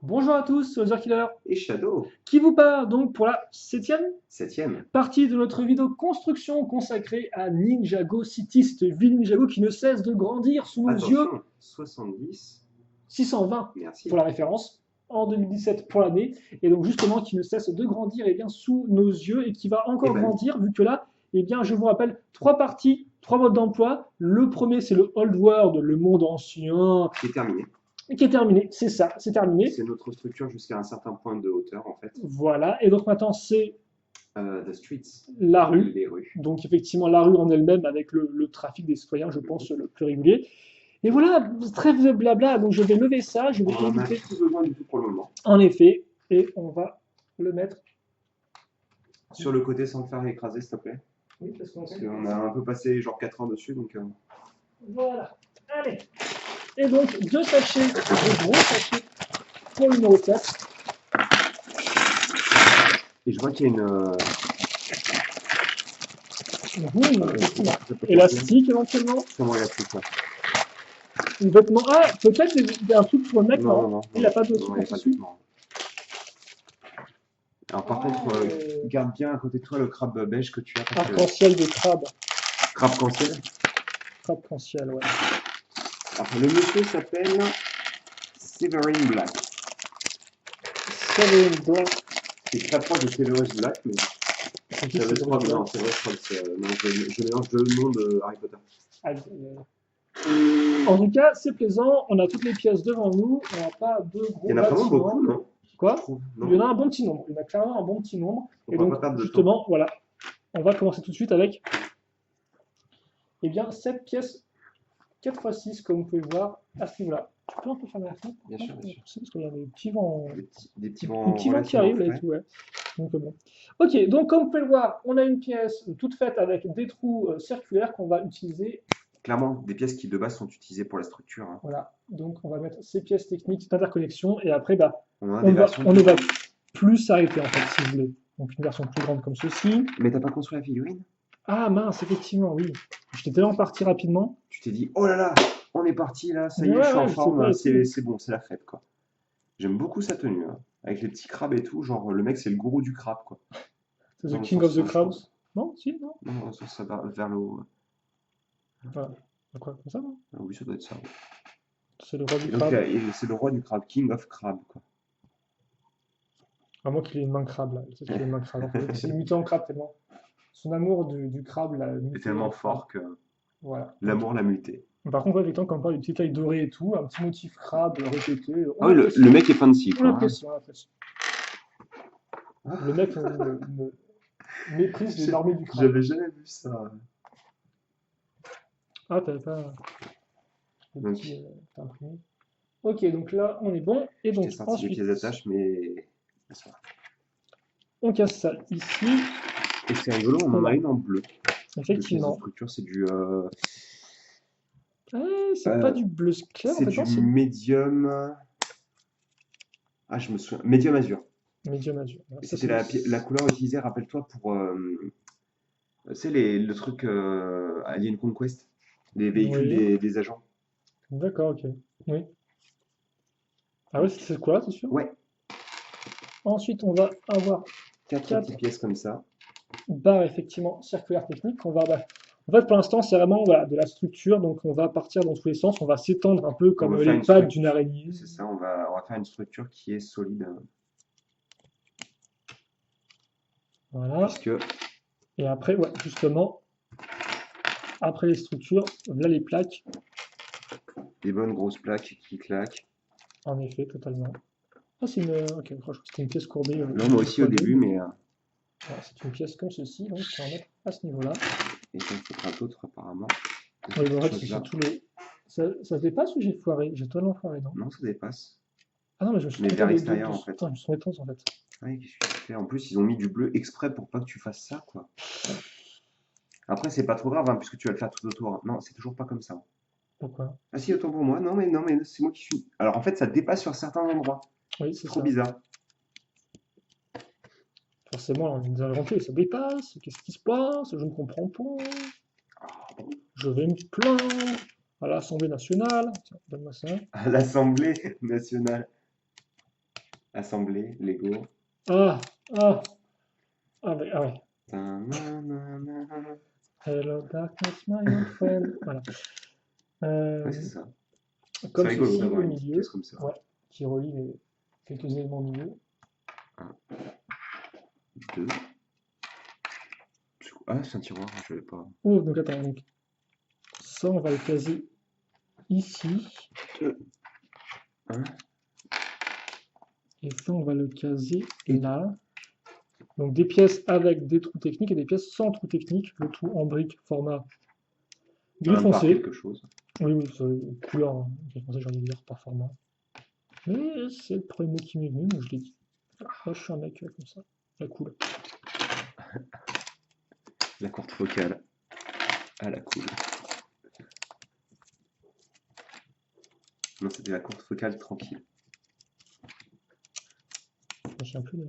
Bonjour à tous, c'est Other Killer, Et Shadow, qui vous parle donc pour la septième septième. partie de notre vidéo construction consacrée à Ninjago City, cette ville Ninjago qui ne cesse de grandir sous nos yeux, Attention, 70. 620 pour Merci. la référence, en 2017 pour l'année, et donc justement qui ne cesse de grandir eh bien, sous nos yeux et qui va Eh encore ben oui, grandir vu que là, eh bien, je vous rappelle, trois parties, trois modes d'emploi. Le premier, c'est le Old World, le monde ancien, c'est terminé. qui est terminé, c'est ça, c'est terminé. C'est notre structure jusqu'à un certain point de hauteur, en fait. Voilà, et donc maintenant, c'est The Streets, la rue. les rues. Donc effectivement, la rue en elle-même avec le trafic des citoyens, je Mhm. pense, le plus régulier. Et voilà, trêve de blabla, donc je vais lever ça, je vais On en a éviter, plus besoin du tout pour le moment. en effet, et on va le mettre. Sur le côté sans le faire écraser, s'il te plaît. Oui, parce qu'on Parce qu'on a un peu passé genre 4 heures dessus, donc... Voilà, allez. Et donc, deux sachets, deux gros sachets pour le numéro 4. Et je vois qu'il y a une... Effectivement. ça peut casser. Élastique éventuellement, Comment il a fait ça? une vêtement. Ah, peut-être un truc pour le mec, Non, non, non. non, Il non, n'a non, pas de non, truc il en n'y a pas de tissu. vêtements. Alors par contre, Oh, garde bien à côté de toi le crabe beige que tu as, parce que... arc-en-ciel de crabe. Crabe cancel. Arc-en-ciel, ouais. Alors, le monsieur s'appelle Severin Black. Seven Blanc. C'est très proche de Severus Black, mais C'est qui Severus Seven Frog, Blanc? non, Severus Frog, non, je mélange deux noms de Harry Potter. Ah, en tout cas, c'est plaisant. On a toutes les pièces devant nous. On n'a pas de Il gros y en a vraiment beaucoup, bâtiments. non? Je Quoi? trouve, Il y en non? a un bon petit nombre. Il y en a clairement un bon petit nombre. Donc Et on va donc, pas perdre de temps. justement, voilà. On va commencer tout de suite avec, eh bien, cette pièce 4x6, comme vous pouvez le voir, à ce niveau-là. Tu peux un peu fermer la fenêtre, Bien sûr, bien sûr. parce qu'il y a des petits vents, Des petits un vents petit vent qui relativement arrive là et frais. tout, ouais. Donc, bon. Ok, donc comme vous pouvez le voir, on a une pièce toute faite avec des trous circulaires qu'on va utiliser. Clairement, des pièces qui de base sont utilisées pour la structure, hein. Voilà, donc on va mettre ces pièces techniques d'interconnexion et après, bah, On en a des versions on plus ne va grandes. plus s'arrêter en fait, si vous voulez. Donc une version plus grande comme ceci. Mais t'as pas construit la figurine? Ah mince, effectivement, oui. J'étais tellement parti rapidement. Tu t'es dit, oh là là, on est parti là, ça y est, je Ouais, suis en ouais, je sais pas forme, et tout. c'est bon, c'est la fête, quoi. J'aime beaucoup sa tenue, hein. Avec les petits crabes et tout, genre le mec c'est le gourou du crabe, quoi. C'est The Dans le King of sens the sens, je Crabs. pense. Non, si, non. Non, dans le sens ça va vers le haut. Voilà. Quoi, comme ça, non? Ah oui, ça doit être ça. C'est le roi du Et donc, crabe. c'est le roi du crabe, King of Crab, quoi. À moins qu'il ait une main crabe, là. C'est qu'il ait une main crabe. En fait. Il s'est muté en crabe tellement. Son amour du crabe l'a C'est muté en tellement crabe. fort que Voilà. Donc, l'amour l'a muté. par contre, ouais, effectivement, quand on parle du petit écaille doré et tout, un petit motif crabe répété, Ah on oui, apprécie. le mec est fancy, On quoi, hein. apprécie, on apprécie. Le mec méprise l'armée du crabe. J'avais jamais vu ça. Ah, t'avais pas le Donc, petit t'as imprimé. Ok, donc là, on est bon. Et je t'ai donc, sorti les ensuite, pièces d'attache, mais. on casse ça ici. Et c'est rigolo, on en a Voilà. une en bleu. De pièces de Effectivement. structure, c'est du. C'est pas du bleu clair, en C'est fait, du non, c'est médium. Ah, je me souviens. Médium azur. médium azur. Et Ça, c'était c'est la couleur utilisée, rappelle-toi, pour. C'est le truc Alien Conquest. Les véhicules Oui, des agents. d'accord, ok. Oui. Ah ouais, c'est quoi, c'est sûr? Ouais, Ensuite, on va avoir quatre quatre petites pièces comme ça. barres, effectivement, circulaires techniques. En fait, pour l'instant, c'est vraiment voilà, de la structure, donc on va partir dans tous les sens, on va s'étendre un peu On comme va faire les une pattes d'une structure. araignée. C'est ça, on va faire une structure qui est solide. Voilà. Puisque Et après, ouais, justement, après les structures, là les plaques, des bonnes grosses plaques qui claquent. en effet, totalement. Ah, c'est une. Ok, je crois que c'était une pièce courbée. Non, moi aussi au 2x2, début, mais mais. voilà, c'est une pièce comme ceci, donc on va mettre à ce niveau-là. Et ça, il faudra d'autres apparemment. De Oui, ces mais en petites fait, c'est choses-là. tous les. Ça se dépasse ou j'ai foiré? J'ai totalement foiré, non? Non, ça dépasse. Ah non, mais je me suis Mais trompé vers l'extérieur en Attends, fait. je me suis trompé de sens, en fait. Ouais, qu'est-ce que tu fais? En plus, ils ont mis du bleu exprès pour pas que tu fasses ça, quoi. Après, c'est pas trop grave, hein, puisque tu vas le faire tout autour, hein. Non, c'est toujours pas comme ça. Pourquoi? Ah si, autant pour moi. Non, mais c'est moi qui suis. Alors en fait, ça dépasse sur certains endroits. Oui, C'est c'est trop ça. bizarre. Forcément, on vient d'inventer, ça dépasse. Qu'est-ce qui se passe? Je ne comprends pas. Ah, bon. Je vais me plaindre à l'Assemblée nationale. Tiens, donne-moi ça. À l'Assemblée nationale. Assemblée, Lego. Ah, ah, ah ouais. Ta-na-na-na. Hello darkness, my old friend. Voilà. Ouais, c'est ça. C'est Comme rigolo ceci d'avoir au une petite milieu, pièce comme ça. ouais, qui relie quelques éléments au milieu. 1, 2. Ah, c'est un tiroir, je savais pas. Oh, donc attends, donc, ça on va le caser ici, 2, 1. et ça on va le caser Et là. Donc des pièces avec des trous techniques et des pièces sans trous techniques, le tout en brique format gris Par foncé. quelque chose. Oui, oui, c'est couleur, hein, gris foncé, j'ai envie de dire, par format. Mais c'est le premier mot qui m'est venu, donc je l'ai dit. Moi je suis un mec comme ça, la cool. La courte focale. Ah, la cool. Non, c'était la courte focale tranquille. Je me souviens plus de...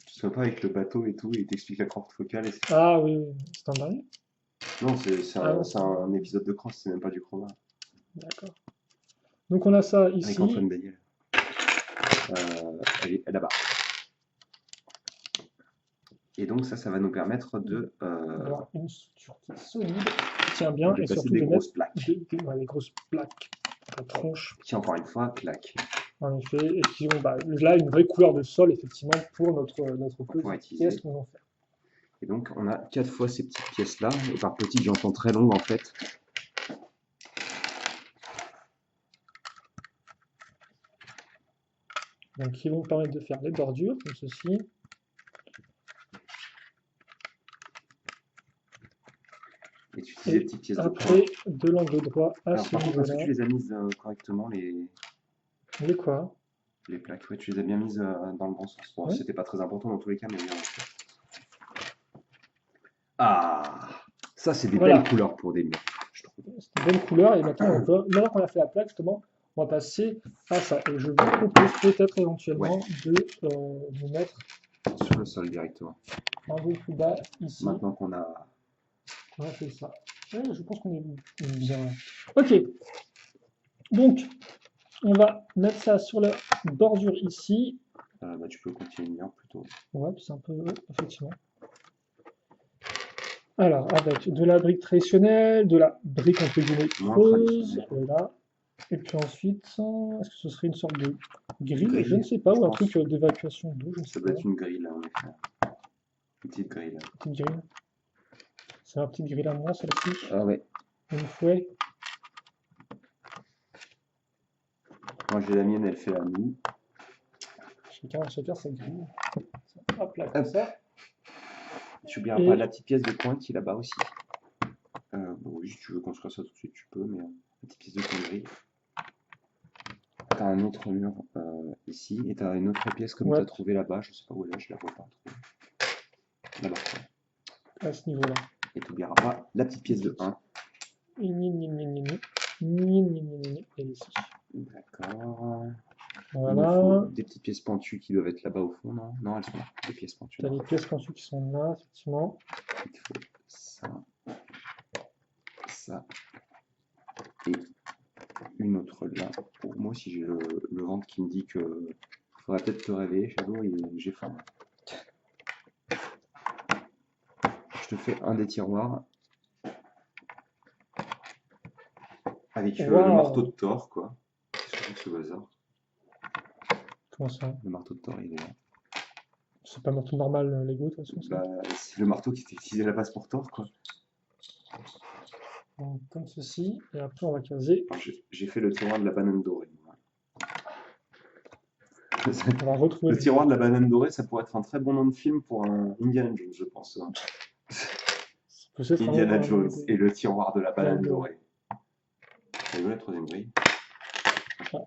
Tu te souviens pas avec le bateau et tout, et il t'explique la courte focale et c'est... Ah oui, oui, c'est un dernier? Non, c'est Ah non, un épisode de Cross, c'est même pas du chroma. d'accord. Donc on a ça Avec ici. Antoine Daniel. Elle est là-bas. Et donc ça va nous permettre D'avoir une structure qui est solide, qui tient bien, et déplacer surtout des de grosses mettre plaques. des grosses plaques à tronche, Qui, encore une fois, claque. en effet, et qui ont là une vraie couleur de sol, effectivement, pour notre pouvoir petite utiliser. pièce que nous allons faire. Et donc on a 4 fois ces petites pièces-là, et par petites j'entends très longues en fait. Donc qui vont permettre de faire les bordures, comme ceci. Et tu utilises des petites pièces de Après, pointe. de l'angle droit à Alors ce par contre, est-ce que niveau-là. tu les as mises correctement, Les quoi? les plaques? Ouais, tu les as bien mises dans le bon sens. Bon, Oui. c'était pas très important dans tous les cas, mais bien. Ah, ça c'est des Voilà. belles couleurs pour des murs, je trouve. C'est une bonne couleur, et maintenant, maintenant qu'on a fait la plaque, justement, on va passer à ça. Et je vous propose peut-être éventuellement de nous mettre Sur le sol directement. un peu plus bas ici. Maintenant qu'on a... On a fait ça. Ouais, je pense qu'on est bien là. Ok. Donc, on va mettre ça sur la bordure ici. bah, tu peux continuer le mur plutôt. Ouais, c'est un peu... ouais, effectivement. Alors, avec de la brique traditionnelle, de la brique entre guillemets Moins creuse, traditionnelle. voilà. Et puis ensuite, est-ce que ce serait une sorte de grille? Grille, Je ne sais pas, je ou un pense. truc d'évacuation d'eau, je ne sais Ça doit pas. être une grille là, en effet. Une petite grille là. Petite grille. C'est ma petite grille à moi, celle-ci. Ah ouais. Une fouet. Moi j'ai la mienne, elle fait la moue. Chacun sa grille. Hop là, comme Hop. ça. Tu oublieras pas la petite pièce de pointe qui est là-bas aussi. Bon, oui, si tu veux construire ça tout de suite, tu peux, mais la petite pièce de pointe. T'as un autre mur ici, et t'as une autre pièce comme Ouais. tu as trouvé là-bas, je sais pas où elle est, je la vois pas trop. Là-bas. À ce niveau-là. Et tu n'oublieras pas la petite pièce de 1. Et ici. D'accord. Il Voilà. nous faut des petites pièces pentues qui doivent être là-bas au fond, non? Non, elles sont là, des pièces pentues. T'as les pièces pentues qui sont là, effectivement. Il faut ça, ça, et une autre là. Pour moi, si j'ai le ventre qui me dit que faudrait peut-être te réveiller, Shadow, et j'ai faim. Je te fais un des tiroirs avec le marteau de Thor, quoi. Qu'est-ce que c'est que ce bazar? Comment ça? Le marteau de Thor, il est là. C'est pas un marteau normal Lego, de toute façon, ça. Bah, c'est le marteau qui était utilisé là-bas pour Thor, quoi. Donc, comme ceci, et après on va caser. J'ai fait le tiroir de la banane dorée. On va retrouver Le tiroir de la banane dorée, ça pourrait être un très bon nom de film pour un Indiana Jones, je pense. Indiana Jones et le tiroir de la banane dorée. T'as vu la troisième grille? Enfin,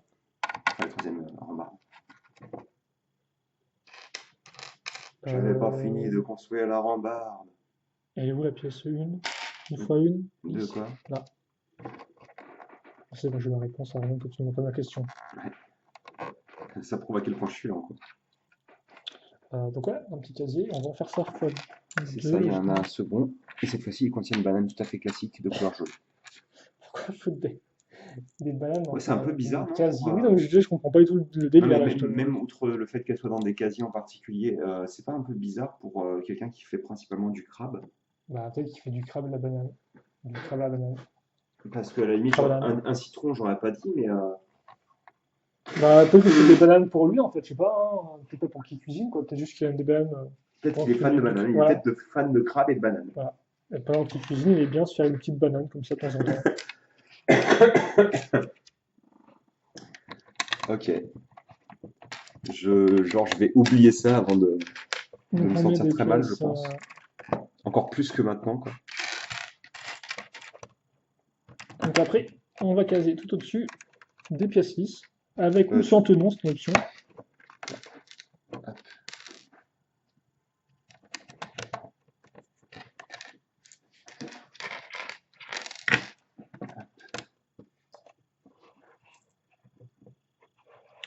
la troisième rambarde. J'avais pas fini de construire la rambarde. Elle est où la pièce 1? Une fois une? De quoi? Là. C'est bon, j'ai la réponse à rien que tu me poses la question. Ouais. Ça prouve à quel point je suis lent, quoi. Donc ouais, un petit casier, on va en faire ça fois 2. C'est ça, il y en a un second. Et cette fois-ci, il contient une banane tout à fait classique de couleur jaune. Pourquoi faut des... Des bananes Ouais, c'est un peu bizarre, non, casier. Oui, non, mais je comprends pas du tout le Non, délire mais là, je te... même outre le fait qu'elle soit dans des casiers en particulier, c'est pas un peu bizarre pour quelqu'un qui fait principalement du crabe? Bah, peut-être qu'il fait du crabe à la banane. Du crabe à la banane. Parce qu'à la limite, Crabe à la banane. un citron, j'aurais pas dit, mais Bah, peut-être que c'est des bananes pour lui, en fait, je sais pas, hein. Peut-être pas pour qu'il cuisine, quoi. Peut-être juste qu'il aime des bananes. peut-être Pendant qu'il est qu'il fan de fait banane, il est voilà, peut-être fan de crabe et de banane. voilà. Et pendant qu'il cuisine, il est bien se faire une petite banane, comme ça, de temps en temps. Ok, genre, je vais oublier ça avant de Donc, me on met sentir des très mal, je pièces... pense. Encore plus que maintenant, quoi. Donc après, on va caser tout au-dessus des pièces lisses, avec ou Euh, sans tenon, c'est une option.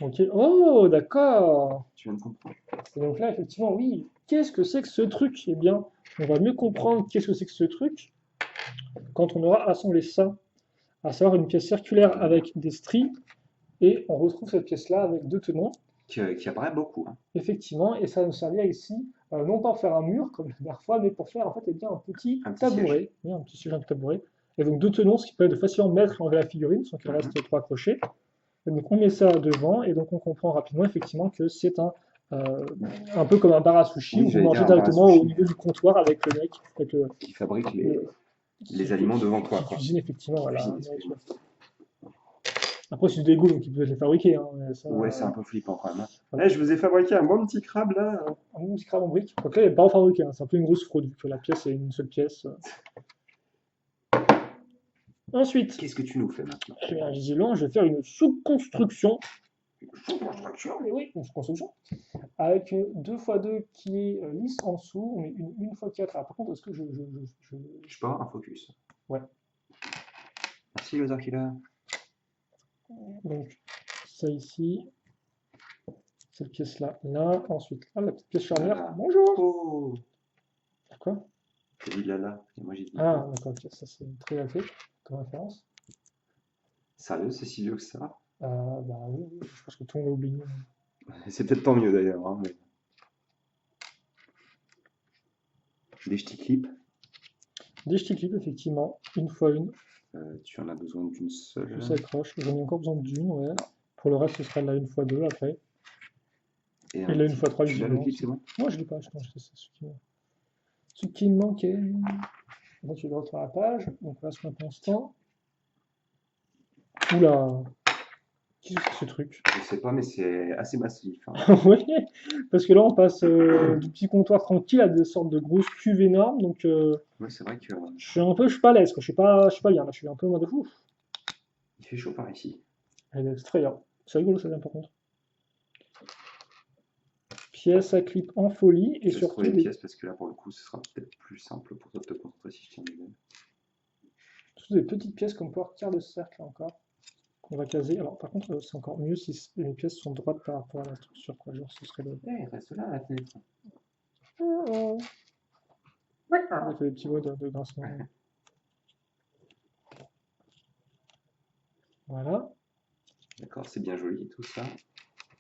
Ok. Oh, d'accord. Tu viens de comprendre. Et donc là, effectivement, oui. Qu'est-ce que c'est que ce truc? Eh bien, on va mieux comprendre qu'est-ce que c'est que ce truc quand on aura assemblé ça, à savoir une pièce circulaire avec des stries, et on retrouve cette pièce-là avec deux tenons, Qui apparaît beaucoup, hein. effectivement, et ça va nous servir ici, non pas pour faire un mur, comme la dernière fois, mais pour faire en fait eh bien, un petit Un petit tabouret, oui, un petit siège, un tabouret, et donc deux tenons, ce qui permet de facilement mettre et enlever la figurine, sans qu'il Mhm. reste trois crochets. Et donc on met ça devant, et donc on comprend rapidement effectivement que c'est euh, un peu comme un bar à sushi, Oui, où vous j'allais dire mangez un bar à directement au sushi niveau du comptoir avec le mec, avec qui fabrique le- les aliments devant toi, qui quoi. cuisine effectivement, Qui voilà. cuisine, excuse-moi. Après, c'est du dégoût, donc ils peuvent les fabriquer, hein, mais ça, Ouais, c'est un peu flippant quand même, hein. voilà. Je vous ai fabriqué un bon petit crabe là. Un bon petit crabe en brique. Donc là, il n'est pas fabriqué, hein, c'est un peu une grosse fraude, vu que la pièce est une seule pièce. Ensuite, Qu'est-ce que tu nous fais maintenant? eh bien, visiblement, je vais faire une sous-construction. Sous-construction, mais oui, une sous-construction. Avec une 2x2 qui est lisse en dessous, on met une 1x4. Alors, par contre, est-ce que Je peux avoir un focus. Ouais. Merci le Killer. Donc, ça ici, cette pièce-là, là. Ensuite, là, la petite pièce charnière. Voilà. Bonjour! Oh, Quoi? t'as dit là, et moi j'ai dit Ah, oh. d'accord, ok, ça c'est très bien fait comme référence. Sérieux, c'est si vieux que ça? Bah oui, oui, je pense que tout le monde a oublié. C'est peut-être tant mieux d'ailleurs, hein, mais... Des petits clips, Des petits clips, effectivement, une fois une, tu en as besoin d'une qui seule. s'accroche. J'en ai encore besoin d'une, ouais. Pour le reste, ce sera de la une fois deux après. Et Et la une fois trois, tu l'as le visiblement clip, aussi. c'est bon? Moi, je l'ai pas, c'est ce qui me manquait. Là, tu le retrouves à la page, donc là, ce constant. Oula, qu'est-ce que c'est que ce truc? Je sais pas, mais c'est assez massif, hein. Oui, parce que là, on passe du petit comptoir tranquille à des sortes de grosses cuves énormes, donc Ouais, c'est vrai que je suis pas à l'aise, quoi. Je suis pas bien, là, je suis un peu en mode ouf. il fait chaud par ici. C'est très bien. C'est rigolo, ça vient par contre. Pièce à clip en folie et Je vais surtout trouver les pièces parce que là, pour le coup, ce sera peut-être plus simple pour toi de te concentrer si je tiens les mêmes. surtout des petites pièces comme pouvoir quart de cercle là, encore qu'on va caser. Alors par contre, c'est encore mieux si les pièces sont droites par rapport à la structure, quoi. Genre, ce serait le. Eh, reste là, la fenêtre. Oh, ça fait des petits mots de grincement. Voilà. D'accord, c'est bien joli tout ça.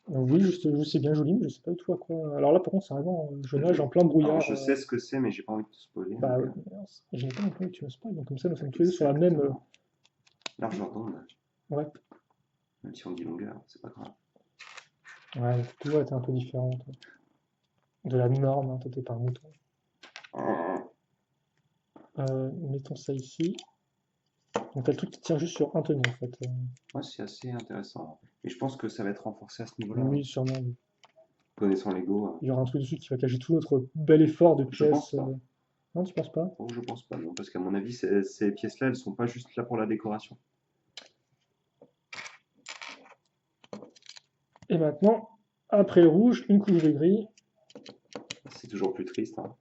Oui, c'est bien joli, mais je sais pas du tout à quoi. Alors là, par contre, c'est vraiment je nage en plein brouillard. Alors, je sais ce que c'est, mais j'ai pas envie de te spoiler. Bah, Donc, j'ai pas envie que tu me spoil, donc comme ça, nous sommes tous les deux sur la même. largeur d'onde, Ouais, même si on dit longueur, c'est pas grave. ouais, elle a toujours été un peu différente de la norme, hein, t'étais pas un mouton. Mettons ça ici. Donc t'as le truc qui tient juste sur un tenant en fait. Ouais, c'est assez intéressant. Et je pense que ça va être renforcé à ce niveau-là. Oui, sûrement. Oui. Connaissant Lego, Il y aura un truc dessus qui va cacher tout notre bel effort de je pense pièces. pas. Non, tu penses pas? Oh, je pense pas, non, parce qu'à mon avis, ces pièces-là, elles sont pas juste là pour la décoration. Et maintenant, après le rouge, une couche de gris, C'est toujours plus triste, hein.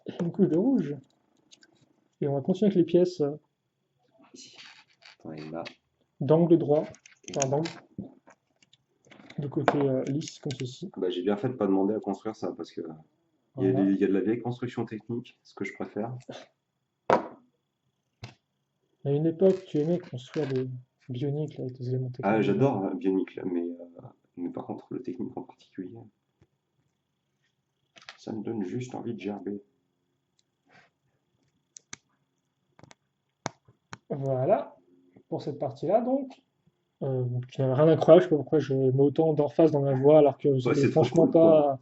et une couche de rouge. Et on va continuer avec les pièces Ici. Attends, et là. d'angle droit, Et enfin là. d'angle de côté lisse comme ceci. Bah, j'ai bien fait de pas demander à construire ça, parce que Voilà. il y a de la vieille construction technique, ce que je préfère. À une époque, tu aimais construire des bioniques là, avec des éléments Ah, techniques. j'adore Bionic, là, mais par contre, le technique en particulier, ça me donne juste envie de gerber. Voilà, pour cette partie-là, donc. Qui n'avait rien d'incroyable, je sais pas pourquoi je mets autant d'emphase dans ma voix alors que Ouais, c'était c'est trop franchement cool, quoi.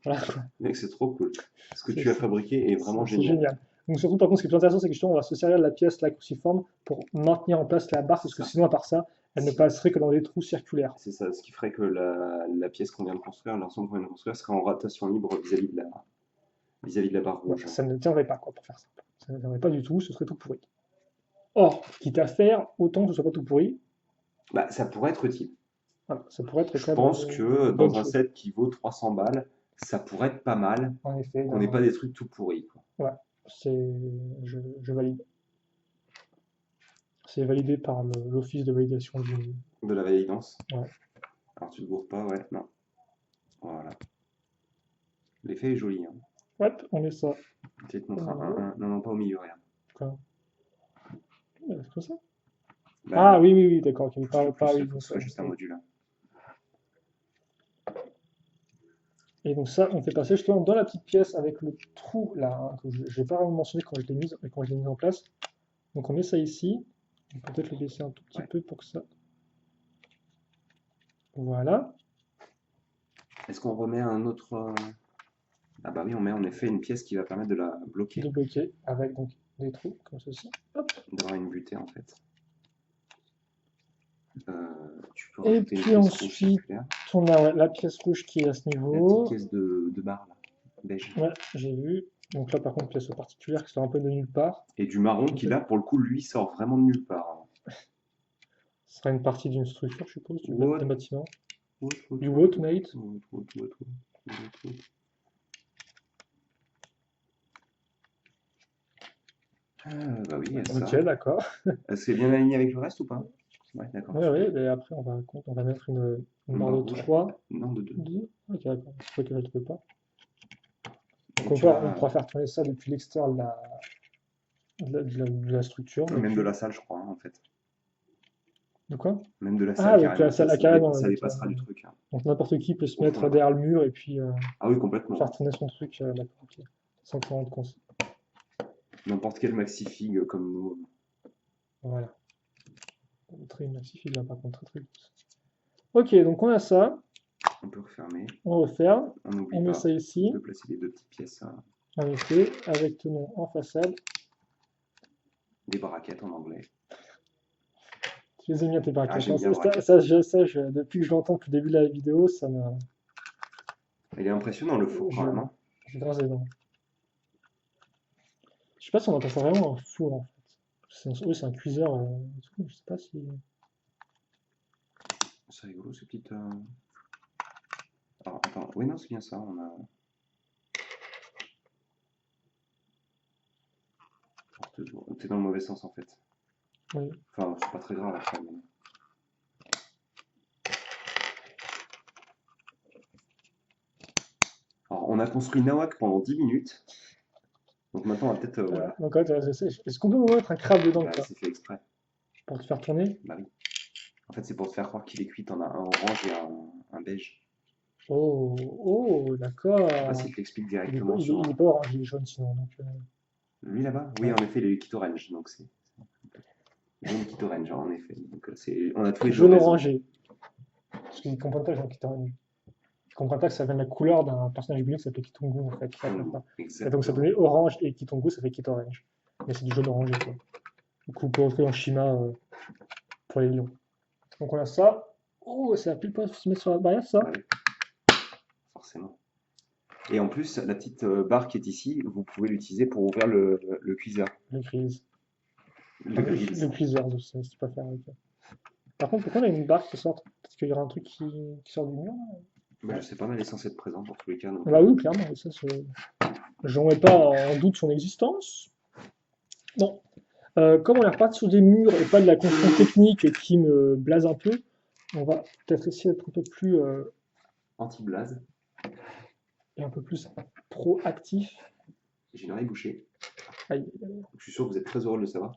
pas. Voilà, Mec, c'est trop cool. Ce que c'est tu as fabriqué est vraiment c'est génial. génial. Donc surtout par contre ce qui est plus intéressant c'est que justement on va se servir de la pièce là cruciforme pour maintenir en place la barre C'est parce que ça. sinon à part ça elle ne Si, passerait que dans des trous circulaires. c'est ça. Ce qui ferait que la pièce qu'on vient de construire, l'ensemble qu'on vient de construire, serait en rotation libre vis-à-vis de la barre Ouais, rouge. ça ne tiendrait pas quoi pour faire ça. Ça ne tiendrait pas du tout, ce serait tout pourri. Or, quitte à faire, autant que ce soit pas tout pourri, Bah, ça pourrait être utile. voilà, ça pourrait être Je quand même pense que une bonne dans un chose. set qui vaut 300 balles, ça pourrait être pas mal En effet, qu'on n'ait pas des trucs tout pourris, quoi. ouais, c'est, je valide. C'est validé par l'office de validation du. De la validance. Ouais. Alors tu te gourres pas, ouais, non. Voilà. L'effet est joli, hein. Hop, on met ça. Je vais te montrer un. Non, non, pas au milieu, regarde. Quoi? C'est comme ça? Bah, Ah oui, oui, oui, d'accord. Ok, faut pas, que oui, ce donc, soit juste un module, hein. et donc ça, on fait passer justement dans la petite pièce avec le trou là, hein, que je n'ai pas vraiment mentionné quand je l'ai mise, quand je l'ai mis en place. Donc on met ça ici. On peut peut-être le baisser un tout petit Ouais. peu pour que ça. Voilà. Est-ce qu'on remet un autre. Ah bah oui, on met en effet une pièce qui va permettre de la bloquer, De bloquer avec donc des trous comme ceci. Hop. d'avoir une butée en fait. Tu peux Et rajouter une puis pièce rouge ensuite, circulaire. on a ouais, la pièce rouge qui est à ce La petite niveau. pièce de barre là, beige. Ouais, j'ai vu. Donc là, par contre, pièce particulière qui sort un peu de nulle part. Et du marron qui là, pour le coup, lui, sort vraiment de nulle part. Ce sera une partie d'une structure, je suppose, What? d'un bâtiment. What, what, Du what, what, Nate? what, what, what, what, what. Ah, bah oui, il y a Ok, ça. d'accord. C'est bien aligné avec le reste ou pas? Ouais, d'accord, Oui, oui, super. et après, on va mettre une Une barre barre de rouge? 3, Non, de 2. 2. Ok, d'accord. C'est pas que je ne peux pas. Et Donc tu on as pourra faire tourner ça depuis l'extérieur de la structure. même de Depuis. la salle, je crois, hein, en fait. De quoi? Même de la Ah, salle, donc carrément. la salle, ah, carrément. Ça Donc, dépassera du truc, hein. donc n'importe qui peut se Au fond mettre là-bas. derrière le mur et puis Ah oui, complètement. faire tourner son truc. D'accord, ok. Sans s'en rendre compte. N'importe quel maxi-fig comme nous. Voilà. Très massif, il va par contre très vite. Ok, donc on a ça. On peut refermer. On referme. On n'oublie On met pas ça ici. de placer les deux petites pièces, En effet, avec tenons en façade. des braquettes en anglais. Tu les aimes bien tes Ah, braquettes, j'aime hein. bien braquettes. Depuis que je l'entends depuis le début de la vidéo, ça m'a. Il est impressionnant le four quand Je, même, hein. je grince des dents. Je sais pas si on appelle ça vraiment un four en fait. Oui, c'est un cuiseur. Et tout, je sais pas si. C'est rigolo ces petites. Alors, attends, oui, non, c'est bien ça. On a. T'es dans le mauvais sens en fait. Oui. Enfin, c'est pas très grave après. Alors, on a construit Nawak pendant 10 minutes. Donc maintenant, on va peut-être. Voilà. Donc, est-ce qu'on peut me mettre un crabe dedans Bah, quoi, c'est fait exprès. pour te faire tourner? Bah oui. En fait, c'est pour te faire croire qu'il est cuit. T'en as un orange et un beige. Oh, oh, Je sais pas d'accord. s'il te l'explique directement sur. Il est pas orange, il est jaune sinon. Donc, Lui là-bas? Oui, ouais. en effet, il est kit orange. Donc c'est. Jaune kit orange, en effet. Donc on a tous les deux Jaune raison. orangé. Parce qu'ils comprennent pas, les gens qui t'ont. Ils comprennent pas que ça vient de la couleur d'un personnage biblique qui s'appelait Kitungu en fait. Ça comprend pas. Et donc ça Exactement. donnait orange et Kitungu, ça fait Kit Orange. Mais c'est du jaune orangé quoi. Du coup, on peut retrouver en Shima pour les lions. Donc on a ça. Oh, ça a pile poil se mettre sur la barrière ça. Bah oui, forcément. Et en plus, la petite barre qui est ici, vous pouvez l'utiliser pour ouvrir le cuiseur. Le grise. Le Enfin, grill. le cuiseur, je sais, si tu préfères. Par contre, pourquoi on a une barre qui sort? Peut-être qu'il y aura un truc qui sort du mur là. Bah, je sais pas, mais elle est censée être présente dans tous les cas. Donc, Bah oui, clairement, et ça, j'en mets pas en doute son existence. Bon, comme on est reparti sur des murs et pas de la construction technique qui me blase un peu, on va peut-être essayer d'être un peu plus anti-blaze. et un peu plus proactif. J'ai une oreille bouchée. Aïe, Je suis sûr que vous êtes très heureux de le savoir.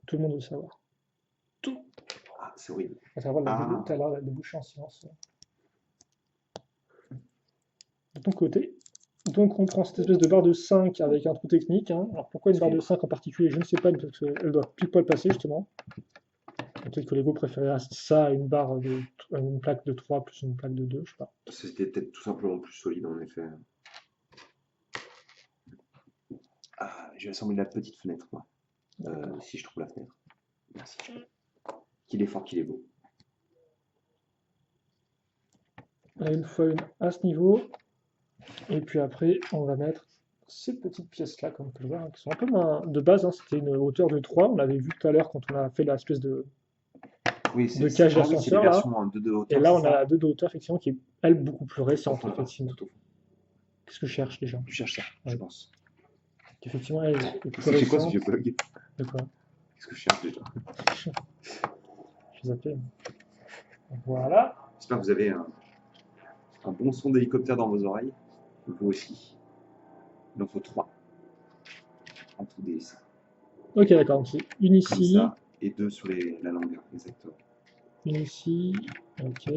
Tout le monde veut savoir. Tout. Ah, c'est horrible. T'as l'air de boucher en silence. De ton côté. Donc on prend cette espèce de barre de 5 avec un trou technique. Hein. Alors pourquoi une barre de 5 en particulier? Je ne sais pas, parce qu'elle doit pile poil passer justement. Peut-être que Lego préférait ça à une une plaque de 3 plus une plaque de 2, je sais pas. C'était peut-être tout simplement plus solide en effet. Ah, je vais assembler la petite fenêtre, moi. Si je trouve la fenêtre. Merci. Qu'il est fort, qu'il est beau. Une fois une à ce niveau. Et puis après, on va mettre ces petites pièces-là, comme on peut le voir, hein, qui sont un peu moins de base. Hein, c'était une hauteur de 3. On l'avait vu tout à l'heure quand on a fait l'espèce de cage d'ascenseur. Oui, version 2 de hauteur. Et là, on a la 2 de hauteur, effectivement, qui est, elle, beaucoup plus récente, effectivement. Qu'est-ce que je cherche déjà? Tu cherches ça, je pense. Effectivement, elle est plus C'est récente. quoi ce vieux bug? De quoi? Qu'est-ce que je cherche déjà? Je zappé. Voilà. J'espère que vous avez un bon son d'hélicoptère dans vos oreilles. Vous aussi. Il en faut 3. En tout des. Ok, d'accord. Donc c'est une ici. Comme ça, et 2 sur la longueur, exactement. Une ici. Ok.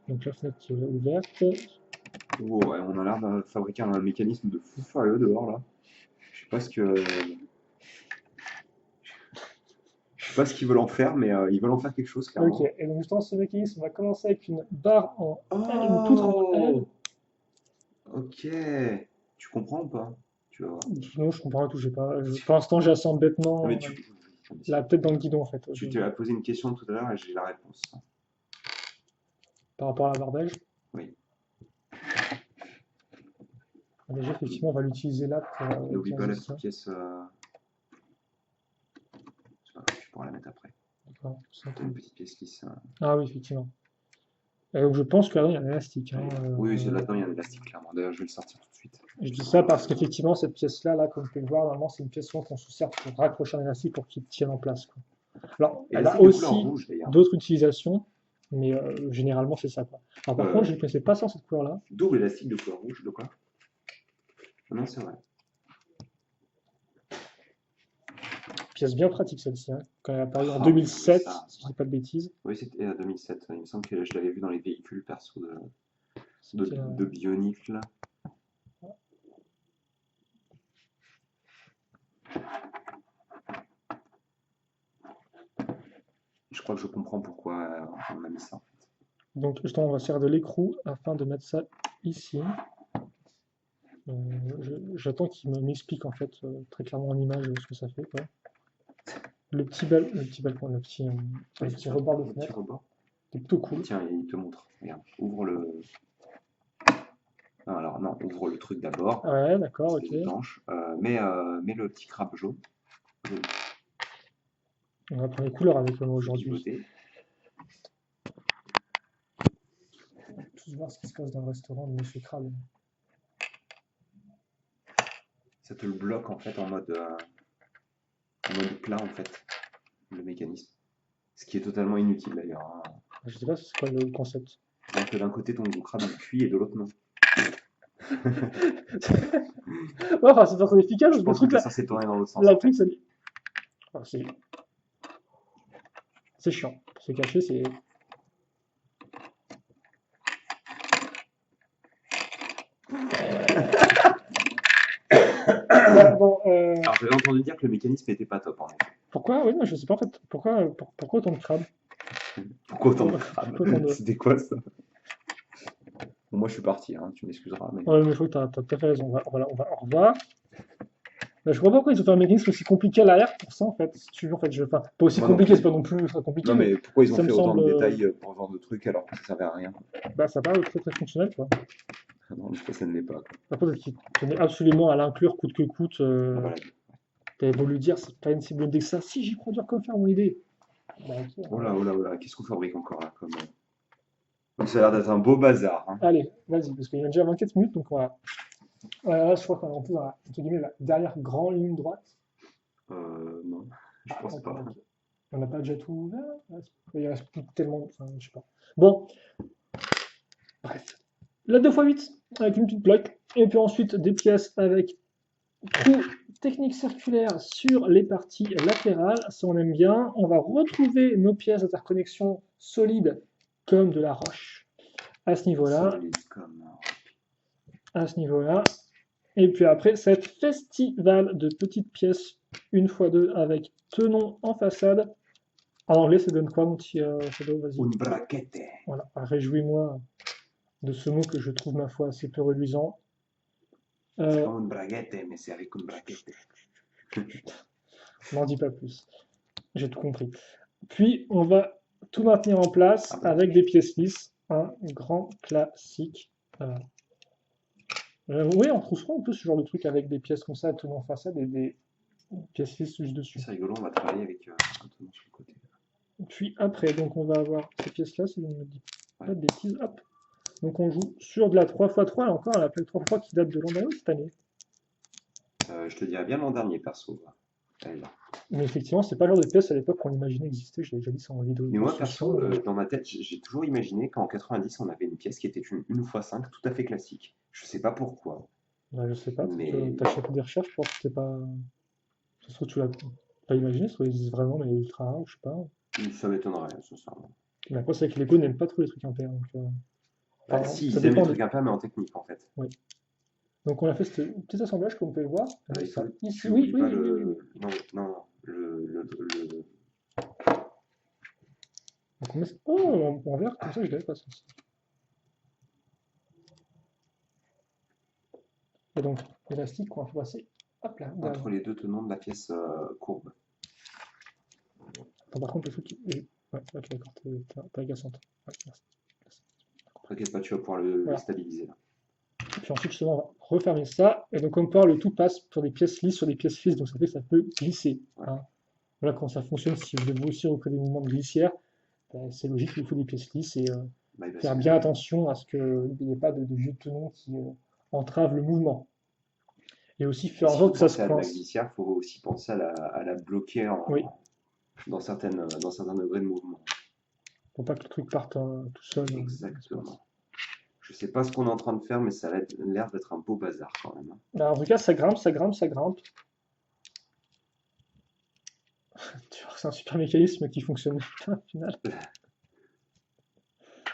Donc la fenêtre qui est ouverte. Oh, ouais, on a l'air de fabriquer un mécanisme de fou furieux dehors là. Je sais pas ce que. Je sais pas ce qu'ils veulent en faire, mais ils veulent en faire quelque chose clairement. Ok, et donc justement ce mécanisme, on va commencer avec une barre en Oh, toute en L. Ok. Tu comprends ou pas? Tu vas voir. Non, je comprends tout, j'ai pas. Pour l'instant, j'assemble bêtement. Non, mais la tête dans le guidon en fait. Tu t'as posé une question tout à l'heure et j'ai la réponse. Par rapport à la barre belge? Oui. Déjà, effectivement, on va l'utiliser là pour. N'oublie pas la petite pièce. Tu pourras la mettre après. D'accord. Une petite pièce qui se. Ah oui, effectivement. Et donc je pense que là, il y a un élastique. Hein, oui, là-dedans, il y a un élastique clairement. D'ailleurs, je vais le sortir tout de suite. Je dis ça parce qu'effectivement, cette pièce-là, là, comme vous pouvez le voir, normalement, c'est une pièce qu'on se sert pour raccrocher un élastique pour qu'il tienne en place. Quoi. Alors, elle a aussi d'autres utilisations, mais généralement, c'est ça. Quoi. Alors, par contre, je ne connaissais pas ça, cette couleur-là. Double élastique de couleur rouge, de quoi? Non, c'est vrai. Pièce bien pratique, celle-ci. Hein. Quand elle est apparue en 2007, si je ne dis pas de bêtises. Oui, c'était 2007. Il me semble que je l'avais vu dans les véhicules perso de Bionic, là. Je crois que je comprends pourquoi on a mis ça. Donc, justement, on va servir de l'écrou afin de mettre ça ici. J'attends qu'il m'explique en fait très clairement en image ce que ça fait. Quoi. Le petit rebord de fenêtre. C'est plutôt cool. Tiens, il te montre. Regarde, ouvre le. Non, alors non, ouvre le truc d'abord. Ouais, d'accord, ok. Mets le petit crabe jaune. On va prendre les couleurs avec moi aujourd'hui. On va tous voir ce qui se passe dans le restaurant de Monsieur Crabe. Ça te le bloque en fait en mode plat en fait, le mécanisme. Ce qui est totalement inutile d'ailleurs. Hein. Je sais pas c'est quoi le concept. Donc d'un côté ton crabe est cuit et de l'autre non. Ouais, enfin, c'est très efficace. Je pense que c'est censé tourner dans l'autre sens. La truc, c'est chiant. Pour se cacher, c'est. Bon, alors j'avais entendu dire que le mécanisme n'était pas top en fait. Pourquoi? Oui, non, je sais pas en fait. Pourquoi autant de crabes? Pourquoi autant de crabes? C'était quoi ça? Bon, moi je suis parti, hein, tu m'excuseras. Mais... Ouais, mais je crois que t'as tout à fait raison. On va au revoir. Je vois pas pourquoi ils ont fait un mécanisme aussi compliqué à l'arrière pour ça en fait. Si tu veux, en fait, pas aussi compliqué, c'est pas non plus ultra compliqué. Non, mais pourquoi ils ont fait autant de détails pour ce genre de truc alors que ça servait à rien? Bah, ça paraît très très fonctionnel, quoi. Non, mais ça ne l'est pas. Par contre, il tenait absolument à l'inclure coûte que coûte. Voilà. T'avais voulu dire, c'est pas une si bonne idée que ça. Si, j'y crois dur comme faire mon idée. Bah, okay, oh là, qu'est-ce qu'on fabrique encore là comme... Donc ça a l'air d'être un beau bazar. Hein. Allez, vas-y, parce qu'il y a déjà 24 minutes, donc voilà. Là, je crois qu'on est en plus dans la dernière grande ligne droite. Non, je pense pas. On n'a pas déjà tout ouvert? Il reste plus tellement... Enfin, je sais pas. Bon. Bref. La 2x8 avec une petite plaque. Et puis ensuite des pièces avec trou technique circulaire sur les parties latérales, ça on aime bien. On va retrouver nos pièces d'interconnexion solides comme de la roche à ce niveau-là. Solide comme... À ce niveau-là. Et puis après, cette festival de petites pièces, 1x2 avec tenon en façade. En anglais, ça donne quoi, mon petit Shadow? Vas-y. Un braquette. Voilà, réjouis-moi de ce mot que je trouve, ma foi, assez peu reluisant. C'est comme une braguette, mais c'est avec une braquette. N'en dis pas plus. J'ai tout compris. Puis, on va tout maintenir en place avec des pièces lisses. Un grand classique. Oui, on trouve un peu ce genre de truc avec des pièces comme ça, tenant en façade et des pièces lisses juste dessus. C'est rigolo, on va travailler avec un tenon sur le côté. Puis après, donc on va avoir ces pièces-là, si je ne me dis pas de bêtises. Hop. Donc on joue sur de la 3x3, là encore, la plaque 3x3 qui date de l'an dernier ou cette année. Je te dirais bien l'an dernier, perso. Elle est là. Mais effectivement, c'est pas le genre de pièce à l'époque qu'on imaginait exister, je l'ai déjà dit ça en vidéo. Mais moi, perso, dans ma tête, j'ai toujours imaginé qu'en 90, on avait une pièce qui était une 1x5 tout à fait classique. Je sais pas pourquoi. Bah, je sais pas, Mais... t'as fait des recherches pour que c'était pas. Ça se trouve, tu l'as pas imaginé, ça existe vraiment, mais ultra rare, je sais pas. Ça m'étonnerait, sincèrement. Mais après, c'est que Lego n'aime pas trop les trucs impairs. Donc, bah, si, ils aiment les trucs impairs, mais en technique, en fait. Oui. Donc on a fait ce petit assemblage, comme vous pouvez le voir. Ça, ici, oui. Non, Donc on met... Oh, en vert, comme ça, je l'avais pas ça. Et donc, l'élastique qu'on va passer, hop là. Entre les deux tenons de la pièce courbe. Attends, par contre, le truc qui... Ouais, ok, d'accord, t'es agaçante. Ouais, merci. T'inquiète pas, tu vas pouvoir le stabiliser là. Et puis ensuite, justement, on va refermer ça. Et donc, comme par le tout passe pour des pièces lisses sur des pièces lisses, donc ça fait que ça peut glisser. Ouais. Hein. Voilà comment ça fonctionne. Si vous devez aussi recréer des mouvements de glissière, c'est logique qu'il faut des pièces lisses et faire bien attention à ce qu'il n'y ait pas de vieux tenons qui entravent le mouvement. Et aussi faire en sorte que ça se coince. La glissière, il faut aussi penser à la bloquer dans certains degrés de mouvement. Pour pas que le truc parte tout seul. Exactement. Je sais pas ce qu'on est en train de faire, mais ça a l'air d'être un beau bazar quand même. Alors, en tout cas, ça grimpe. Tu vois, c'est un super mécanisme qui fonctionne au final.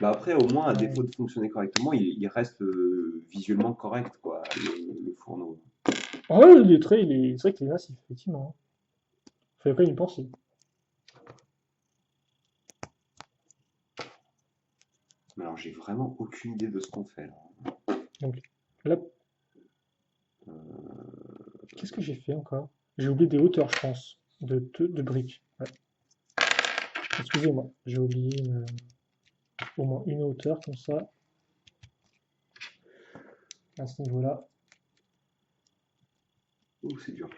Bah après, au moins, à défaut de fonctionner correctement, il reste visuellement correct, quoi, le fourneau. Ah ouais, c'est vrai qu'il est massif, effectivement. Il fallait pas y penser. Mais alors, j'ai vraiment aucune idée de ce qu'on fait là. Donc, là. Qu'est-ce que j'ai fait encore? J'ai oublié des hauteurs, je pense, de briques. Ouais. Excusez-moi, j'ai oublié au moins une hauteur comme ça. À ce niveau-là. Ouh, c'est dur.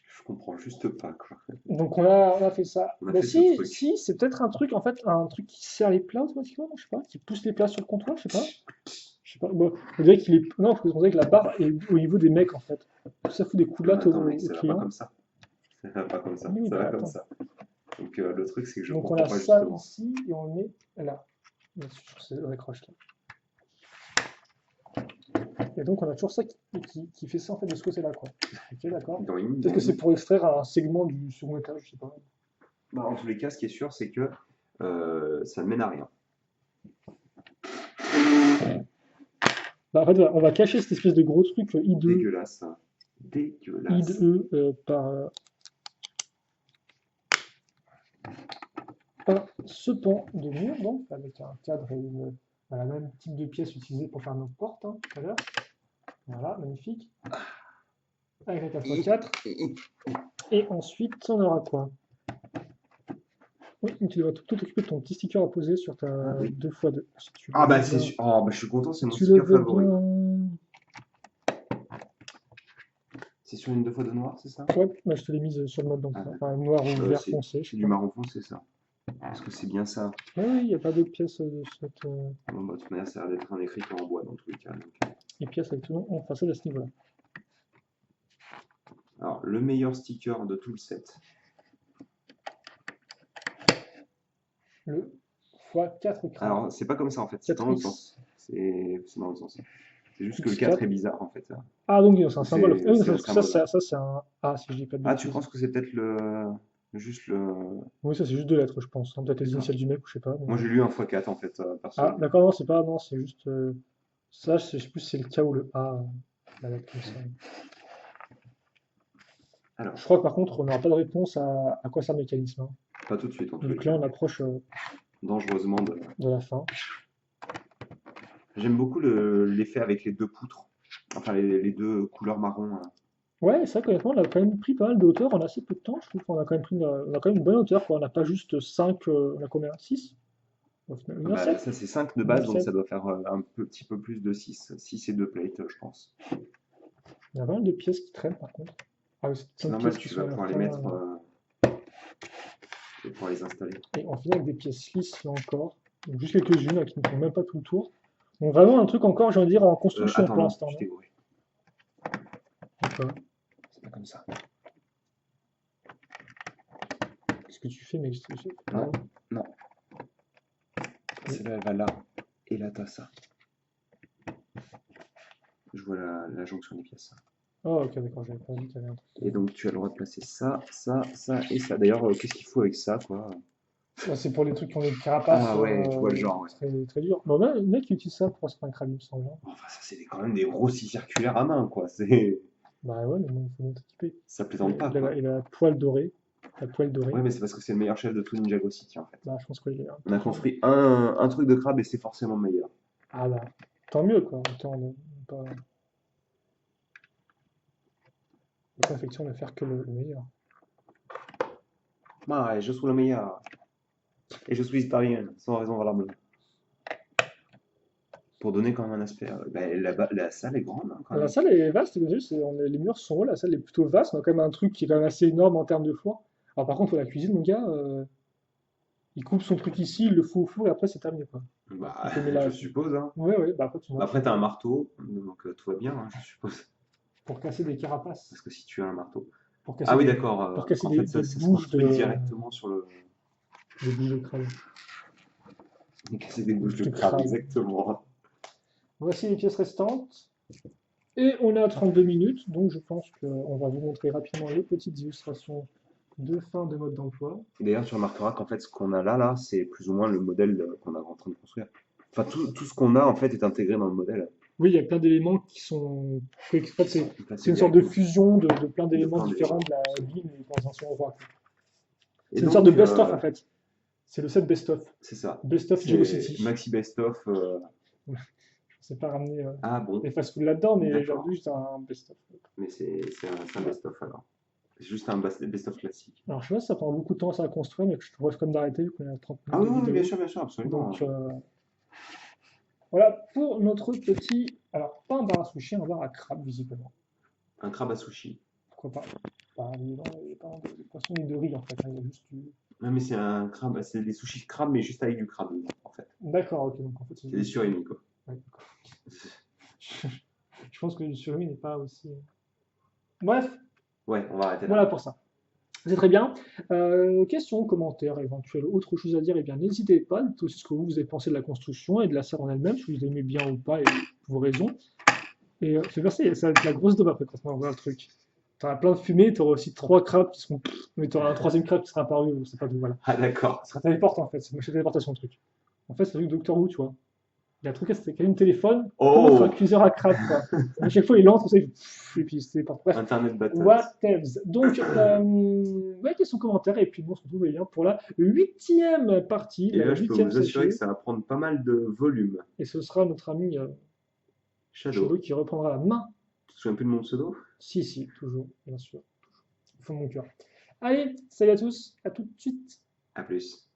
Je comprends juste pas, quoi. Donc on a fait ça. Bah si, c'est peut-être un truc, en fait, un truc qui serre les plats automatiquement, je sais pas, qui pousse les plats sur le comptoir, je sais pas. Bon, on dirait qu'il est. Non, parce qu'on dirait que la barre est au niveau des mecs en fait. Tout ça fout des coups de latte au ça client. va pas comme ça. Ça va pas comme ça. Oui, ça va comme ça. Donc le truc c'est que je comprends pas justement. Donc on a ça ici et on le met là. Sur ces accroches là. Et donc on a toujours ça qui fait ça en fait de ce côté-là quoi. Ok, d'accord. Peut-être que c'est pour extraire un segment du second étage, je sais pas. Bah, en tous les cas, ce qui est sûr, c'est que ça ne mène à rien. Bah, en fait, on va cacher cette espèce de gros truc hideux. Dégueulasse. Dégueulasse. Hideux par ce pan de mur, donc, avec un cadre et le même type de pièce utilisée pour faire nos portes hein, tout à l'heure. Voilà, magnifique. Avec la 4x4. Et ensuite, on aura quoi? Oui, tu devrais tout t'occuper de ton petit sticker à poser sur ta 2x2. Ah bah c'est sûr. Oh, bah, je suis content, c'est mon sticker favori. C'est sur une 2x2 noire, c'est ça? Ouais, bah, je te l'ai mise sur le mode d'emploi. Enfin, noir ou vert foncé. C'est du marron foncé, ça. Est-ce que c'est bien ça? Oui, il n'y a pas d'autres pièces de cette. Bon, bah, de toute manière, ça a l'air d'être un écriture en bois dans tous les cas. Donc. Les pièces avec tout le nom en façade à ce niveau-là. Alors, le meilleur sticker de tout le set. Le fois 4 crabes. Alors, c'est pas comme ça en fait, c'est dans l'autre 4x. sens. C'est dans l'autre sens. C'est juste que le X 4 est 4. bizarre en fait. Ah, donc c'est un symbole. Ah oui, C'est ça, un ça, symbole. c'est un A, si je dis pas de Ah, tu bêtises. penses que c'est peut-être juste le. Oui, ça, c'est juste deux lettres, je pense, hein. Peut-être les D'accord. initiales du mec, ou je sais pas. Moi j'ai lu un x4 en fait, Ah, perso. d'accord, non, c'est pas. Non, c'est juste. Ça, je sais plus si c'est le K ou le A. La lettre comme ça. Je Alors, crois que par contre, on n'aura pas de réponse à quoi sert le mécanisme, hein. pas tout de suite en tous les Donc là, cas. on approche Dangereusement de. de la fin. J'aime beaucoup l'effet avec les deux poutres. Enfin, les deux couleurs marron. Ouais, c'est vrai qu'honnêtement, on a quand même pris pas mal de hauteur en assez peu de temps. Je trouve qu'on a quand même on a quand même une bonne hauteur, quoi. On n'a pas juste 5, on a combien? 6? Ah bah, 1h07? ça c'est 5 de base, donc 1h07. ça doit faire petit peu plus de 6. 6 et 2 plates, je pense. Il y a pas mal de pièces qui traînent, par contre. Ah oui, c'est C'est plein de normal, pièces qui tu sont vas à la pouvoir les fin. mettre, tu vas pouvoir les installer. Et on finit avec des pièces lisses, là encore. Donc juste quelques-unes, là, qui ne font même pas tout le tour. Donc vraiment un truc encore, j'ai envie de dire, en construction Attends, pour non, l'instant, je non? t'ai gouré. D'accord. C'est pas comme ça. Qu'est-ce que tu fais, mec? Non, non. Celle-là, elle va là. Et là, t'as ça. Je vois la jonction des pièces. Oh, ok, d'accord, j'avais pas vu qu'il y avait un truc. Et donc, tu as le droit de placer ça, ça, ça et ça. D'ailleurs, qu'est-ce qu'il faut avec ça, quoi? Là, c'est pour les trucs qui ont des carapaces Ah ouais, je vois le genre, ouais. très, très durs. Bon, là, il y en a qui utilisent ça pour certains crabes, il me semble, hein. Enfin, ça, c'est quand même des gros scies circulaires à main, quoi. C'est. Bah ouais, mais bon, il faut bien t'équiper. Ça plaisante pas, Il a, quoi. il a la poêle dorée. La poêle dorée. Ouais, mais c'est parce que c'est le meilleur chef de tout Ninjago City, en fait. Bah, je pense qu'il est un On a peu- construit un truc de crabe et c'est forcément meilleur. Ah bah, tant mieux, quoi. Autant ne pas... Autant effectivement ne faire que le meilleur. Ouais, je suis le meilleur. Et je suis italien, sans raison valable. Pour donner quand même un aspect. La salle est grande, hein, quand La même. salle est vaste, vous avez vu, les murs sont hauts, la salle est plutôt vaste. On a quand même un truc qui est quand même assez énorme en termes de four. Alors par contre, la cuisine, mon gars, il coupe son truc ici, il le fout au four et après c'est terminé, quoi. Bah, Il te met je là. suppose, hein. Ouais, ouais, bah après tu Bah, manges après, t'as un marteau, donc tout va bien, hein, je suppose. pour casser des carapaces, Parce que si tu as un marteau. pour casser Ah oui, des, d'accord. pour casser En fait, des ça se bouches construit directement sur le. des bouches de crabe. C'est des bouches Bouches de de crabe, crabe. exactement. Voici les pièces restantes. Et on est à 32 minutes, donc je pense qu'on va vous montrer rapidement les petites illustrations de fin de mode d'emploi. Et d'ailleurs, tu remarqueras qu'en fait, ce qu'on a là, c'est plus ou moins le modèle qu'on est en train de construire. Enfin, tout ce qu'on a, en fait, est intégré dans le modèle. Oui, il y a plein d'éléments qui sont. En fait, Qui c'est sont placés c'est une sorte de directement. fusion de plein De d'éléments plein différents d'éléments. de la vie, mais dans un seul endroit, quoi. Et C'est une sorte de donc, best-of en fait. C'est le set best-of. c'est ça. Best-of Jago C'est City. Maxi Best of. Je ne sais pas ramener Ah bon, les fast-food là-dedans, mais j'ai d'accord. juste un best-of. Mais c'est un best of alors. C'est juste un best of classique. Alors, je sais pas si ça prend beaucoup de temps ça à construire, mais je trouve comme d'arrêter vu qu'on est à 30 Ah minutes oui, de oui, vidéo. bien sûr, absolument. Donc, voilà pour notre petit. Alors, pas un bar à sushi, un bar à crabe, visiblement. Un crabe à sushi. Pourquoi pas? Il n'y a pas de poisson ni de riz en fait, hein, il y a juste du. Non, mais c'est un crabe, c'est des sushis de crabe, mais juste avec du crabe dedans, en fait. D'accord, ok, donc en fait, C'est des surimi, quoi. ouais, d'accord. Je pense que le surimi n'est pas aussi. Bref, Ouais, on va arrêter voilà là. pour ça. C'est très bien. Questions, commentaires, éventuels, autre chose à dire, eh bien n'hésitez pas, dites aussi ce que vous avez pensé de la construction et de la salle en elle-même, si vous aimez bien ou pas et vos raisons. Et c'est versé, ça va être la grosse daube après quand on voit le truc. Tu auras plein de fumée, tu auras aussi trois crabes qui seront. Mais tu auras un troisième crabe qui sera apparu, c'est pas tout, voilà. Ah, d'accord. Ça sera téléporte en fait, c'est une téléportation le truc. En fait, c'est le truc Doctor Who, tu vois. Il a un truc, c'était quand même téléphone, comme être un Oh! cuiseur à crabe, quoi. À chaque fois, il entre, ça, et puis c'est pas. Bref, Internet Battles. whatevs. Donc, ouais, question, commentaire, et puis nous, on se retrouve bien pour la 8e partie, Et la là, je peux 8e vous assurer que sachet. ça va prendre pas mal de volume. Et ce sera notre ami Shadow. Shadow qui reprendra la main. Tu te souviens plus de mon pseudo? Si, si, toujours, bien sûr. Au fond de mon cœur. Allez, salut à tous, à tout de suite. À plus.